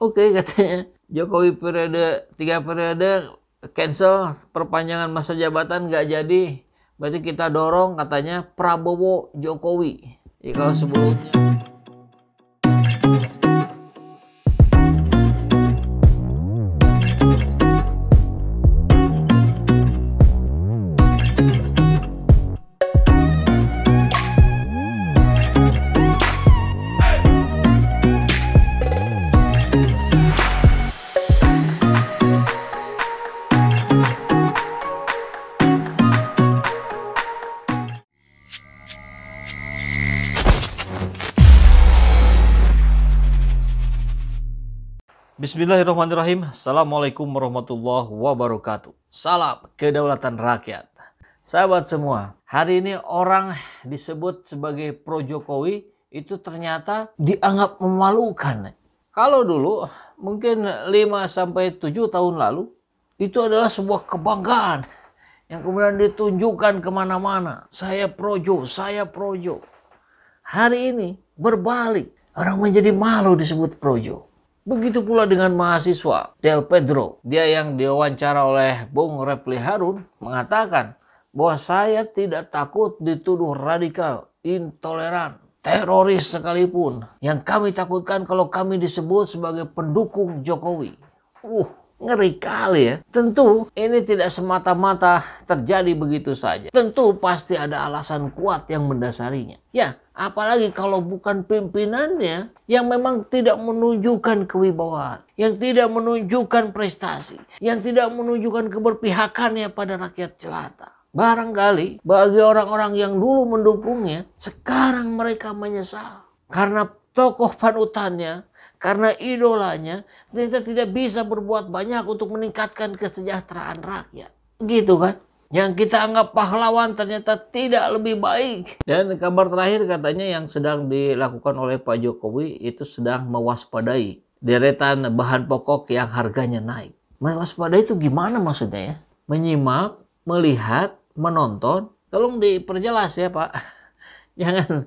Oke, katanya Jokowi periode 3 periode cancel, perpanjangan masa jabatan nggak jadi. Berarti kita dorong katanya Prabowo Jokowi. Ya kalau sebelumnya Bismillahirrahmanirrahim. Assalamualaikum warahmatullahi wabarakatuh. Salam kedaulatan rakyat. Sahabat semua, hari ini orang disebut sebagai pro Jokowi itu ternyata dianggap memalukan. Kalau dulu mungkin 5-7 tahun lalu itu adalah sebuah kebanggaan yang kemudian ditunjukkan kemana-mana. Saya projo, saya projo. Hari ini berbalik, orang menjadi malu disebut projo. Begitu pula dengan mahasiswa Del Pedro. Dia yang diwawancara oleh Bung Refli Harun mengatakan bahwa saya tidak takut dituduh radikal, intoleran, teroris sekalipun. Yang kami takutkan kalau kami disebut sebagai pendukung Jokowi. Ngeri kali ya. Tentu ini tidak semata-mata terjadi begitu saja. Tentu pasti ada alasan kuat yang mendasarinya. Ya, apalagi kalau bukan pimpinannya yang memang tidak menunjukkan kewibawaan, yang tidak menunjukkan prestasi, yang tidak menunjukkan keberpihakannya pada rakyat jelata. Barangkali bagi orang-orang yang dulu mendukungnya, sekarang mereka menyesal. Karena tokoh panutannya, karena idolanya, ternyata tidak bisa berbuat banyak untuk meningkatkan kesejahteraan rakyat. Gitu kan? Yang kita anggap pahlawan ternyata tidak lebih baik. Dan kabar terakhir katanya yang sedang dilakukan oleh Pak Jokowi itu sedang mewaspadai deretan bahan pokok yang harganya naik. Mewaspadai itu gimana maksudnya ya? Menyimak, melihat, menonton. Tolong diperjelas ya Pak. Jangan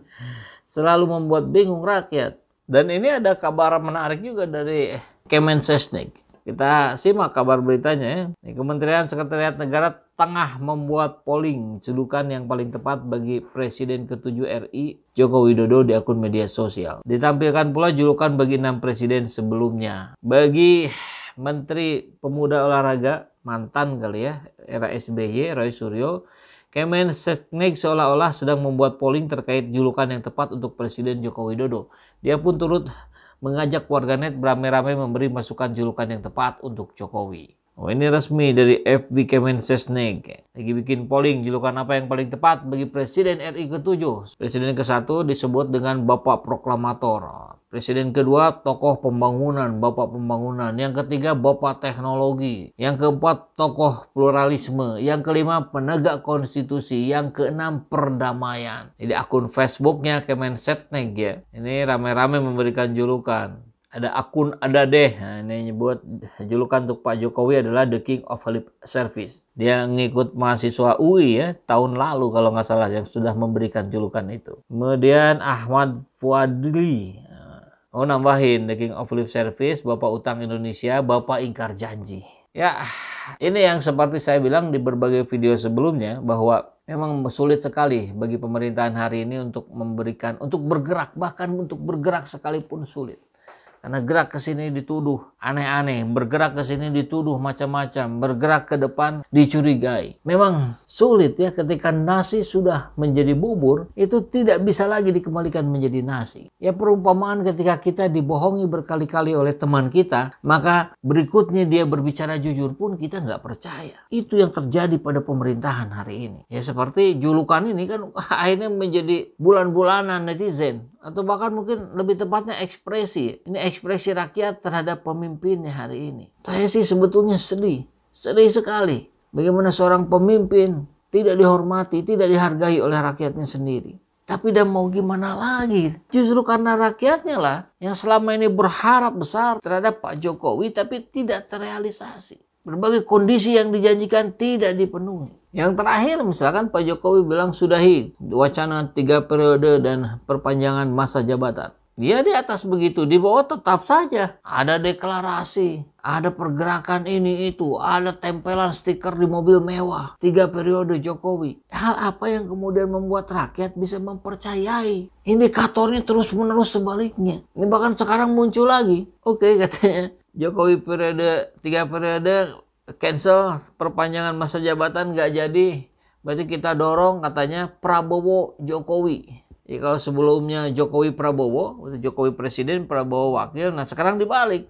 selalu membuat bingung rakyat. Dan ini ada kabar menarik juga dari Kemensesnek. Kita simak kabar beritanya ya. Kementerian Sekretariat Negara tengah membuat polling julukan yang paling tepat bagi Presiden ke-7 RI Joko Widodo di akun media sosial. Ditampilkan pula julukan bagi 6 presiden sebelumnya. Bagi Menteri Pemuda Olahraga mantan kali ya era SBY Roy Suryo, Kemensesnek seolah-olah sedang membuat polling terkait julukan yang tepat untuk Presiden Joko Widodo. Dia pun turut mengajak warganet beramai-ramai memberi masukan julukan yang tepat untuk Jokowi. Ini resmi dari FB Kemensesnek. Lagi bikin polling julukan apa yang paling tepat bagi Presiden RI ke-7. Presiden ke-1 disebut dengan Bapak Proklamator. Presiden kedua tokoh pembangunan, Bapak Pembangunan. Yang ketiga Bapak Teknologi. Yang keempat tokoh pluralisme. Yang kelima penegak konstitusi. Yang keenam perdamaian. Jadi akun Facebooknya Kemensesnek ya. Ini ramai-ramai memberikan julukan. Ada akun ada deh. Nah, ini nyebut julukan untuk Pak Jokowi adalah The King of Lip Service. Dia ngikut mahasiswa UI ya tahun lalu kalau nggak salah yang sudah memberikan julukan itu. Kemudian Ahmad Fuadli. Nambahin The King of Lip Service, Bapak Utang Indonesia, Bapak Ingkar Janji. Ya, ini yang seperti saya bilang di berbagai video sebelumnya bahwa memang sulit sekali bagi pemerintahan hari ini untuk bergerak, bahkan untuk bergerak sekalipun sulit. Karena gerak ke sini dituduh aneh-aneh, bergerak ke sini dituduh macam-macam, bergerak ke depan dicurigai. Memang sulit ya ketika nasi sudah menjadi bubur, itu tidak bisa lagi dikembalikan menjadi nasi. Ya perumpamaan ketika kita dibohongi berkali-kali oleh teman kita, maka berikutnya dia berbicara jujur pun kita nggak percaya. Itu yang terjadi pada pemerintahan hari ini. Ya seperti julukan ini kan akhirnya menjadi bulan-bulanan netizen. Atau bahkan mungkin lebih tepatnya ekspresi. Ini ekspresi rakyat terhadap pemimpinnya hari ini. Saya sih sebetulnya sedih sekali. Bagaimana seorang pemimpin tidak dihormati, tidak dihargai oleh rakyatnya sendiri. Tapi dan mau gimana lagi? Justru karena rakyatnya lah yang selama ini berharap besar terhadap Pak Jokowi tapi tidak terrealisasi. Berbagai kondisi yang dijanjikan tidak dipenuhi. Yang terakhir misalkan Pak Jokowi bilang sudahi wacana 3 periode dan perpanjangan masa jabatan. Dia di atas begitu, di bawah tetap saja ada deklarasi, ada pergerakan ini itu, ada tempelan stiker di mobil mewah, 3 periode Jokowi. Hal apa yang kemudian membuat rakyat bisa mempercayai? Indikatornya terus menerus sebaliknya. Ini bahkan sekarang muncul lagi. Oke, katanya Jokowi periode 3 periode cancel, perpanjangan masa jabatan nggak jadi. Berarti kita dorong katanya Prabowo Jokowi. Ya, kalau sebelumnya Jokowi Prabowo, Jokowi presiden, Prabowo wakil. Nah sekarang dibalik,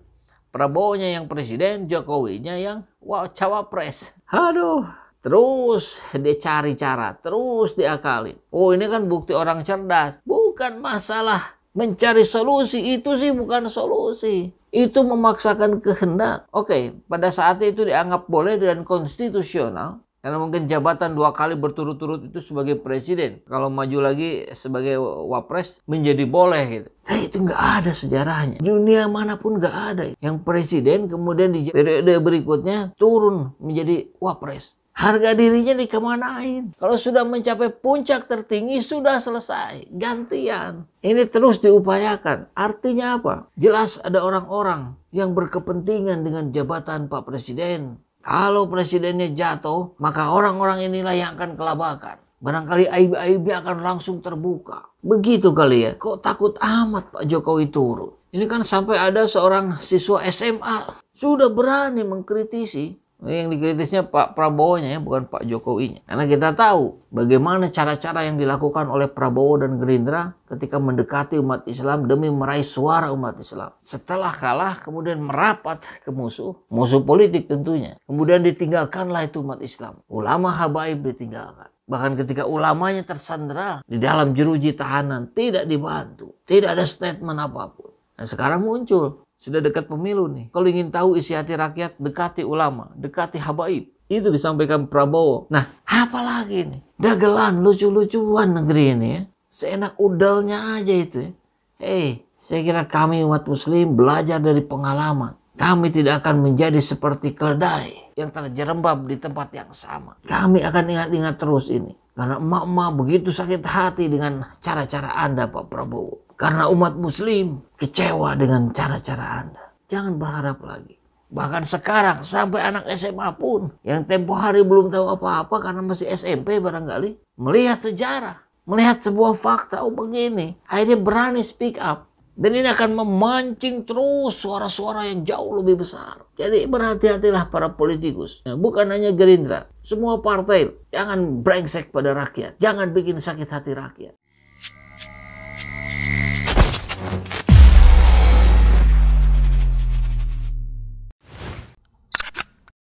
Prabowo-nya yang presiden, Jokowinya yang cawapres. Aduh, terus dia cari cara, terus diakali. Oh ini kan bukti orang cerdas. Bukan masalah mencari solusi, itu sih bukan solusi. Itu memaksakan kehendak. Oke, pada saat itu dianggap boleh dan konstitusional. Karena mungkin jabatan 2 kali berturut-turut itu sebagai presiden. Kalau maju lagi sebagai wapres menjadi boleh gitu. Tapi itu nggak ada sejarahnya. Dunia manapun nggak ada. Yang presiden kemudian di periode berikutnya turun menjadi wapres. Harga dirinya dikemanain? Kalau sudah mencapai puncak tertinggi sudah selesai. Gantian. Ini terus diupayakan. Artinya apa? Jelas ada orang-orang yang berkepentingan dengan jabatan Pak Presiden. Kalau presidennya jatuh, maka orang-orang inilah yang akan kelabakan. Barangkali aib-aibnya akan langsung terbuka. Begitu kali ya. Kok takut amat Pak Jokowi turun? Ini kan sampai ada seorang siswa SMA sudah berani mengkritisi. Yang dikritisnya Pak Prabowo-nya ya, bukan Pak Jokowinya. Karena kita tahu bagaimana cara-cara yang dilakukan oleh Prabowo dan Gerindra ketika mendekati umat Islam demi meraih suara umat Islam. Setelah kalah kemudian merapat ke musuh politik tentunya. Kemudian ditinggalkanlah itu umat Islam. Ulama habaib ditinggalkan. Bahkan ketika ulamanya tersandera di dalam jeruji tahanan tidak dibantu. Tidak ada statement apapun. Nah sekarang muncul. Sudah dekat pemilu nih. Kalau ingin tahu isi hati rakyat, dekati ulama, dekati habaib. Itu disampaikan Prabowo. Nah, apalagi nih? Dagelan, lucu-lucuan negeri ini ya. Seenak udalnya aja itu ya. Saya kira kami umat muslim belajar dari pengalaman. Kami tidak akan menjadi seperti keledai yang terjerembab di tempat yang sama. Kami akan ingat-ingat terus ini. Karena emak-emak begitu sakit hati dengan cara-cara Anda Pak Prabowo. Karena umat muslim kecewa dengan cara-cara Anda. Jangan berharap lagi. Bahkan sekarang sampai anak SMA pun yang tempo hari belum tahu apa-apa karena masih SMP barangkali. Melihat sejarah. Melihat sebuah fakta. Oh begini. Akhirnya berani speak up. Dan ini akan memancing terus suara-suara yang jauh lebih besar. Jadi berhati-hatilah para politikus. Nah, bukan hanya Gerindra. Semua partai. Jangan brengsek pada rakyat. Jangan bikin sakit hati rakyat.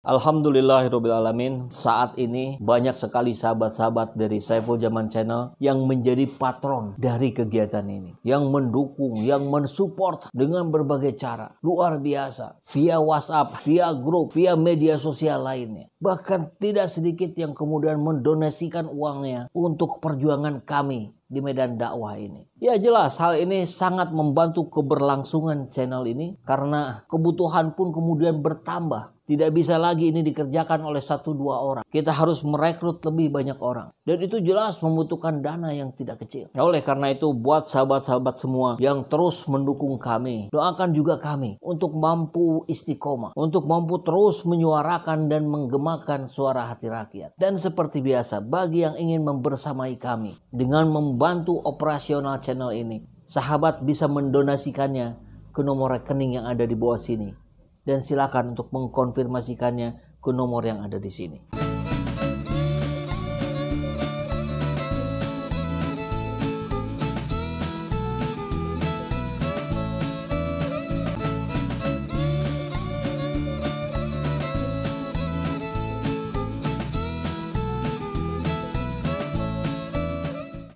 Alhamdulillahirrabbilalamin. Saat ini banyak sekali sahabat-sahabat dari Saiful Zaman Channel yang menjadi patron dari kegiatan ini. Yang mendukung, yang mensupport dengan berbagai cara. Luar biasa. Via WhatsApp, via grup, via media sosial lainnya. Bahkan tidak sedikit yang kemudian mendonasikan uangnya untuk perjuangan kami di medan dakwah ini. Ya jelas hal ini sangat membantu keberlangsungan channel ini karena kebutuhan pun kemudian bertambah. Tidak bisa lagi ini dikerjakan oleh 1-2 orang. Kita harus merekrut lebih banyak orang. Dan itu jelas membutuhkan dana yang tidak kecil. Oleh karena itu buat sahabat-sahabat semua yang terus mendukung kami. Doakan juga kami untuk mampu istiqomah. Untuk mampu terus menyuarakan dan menggemakan suara hati rakyat. Dan seperti biasa bagi yang ingin membersamai kami dengan membantu operasional channel ini. Sahabat bisa mendonasikannya ke nomor rekening yang ada di bawah sini. Dan silakan untuk mengkonfirmasikannya ke nomor yang ada di sini.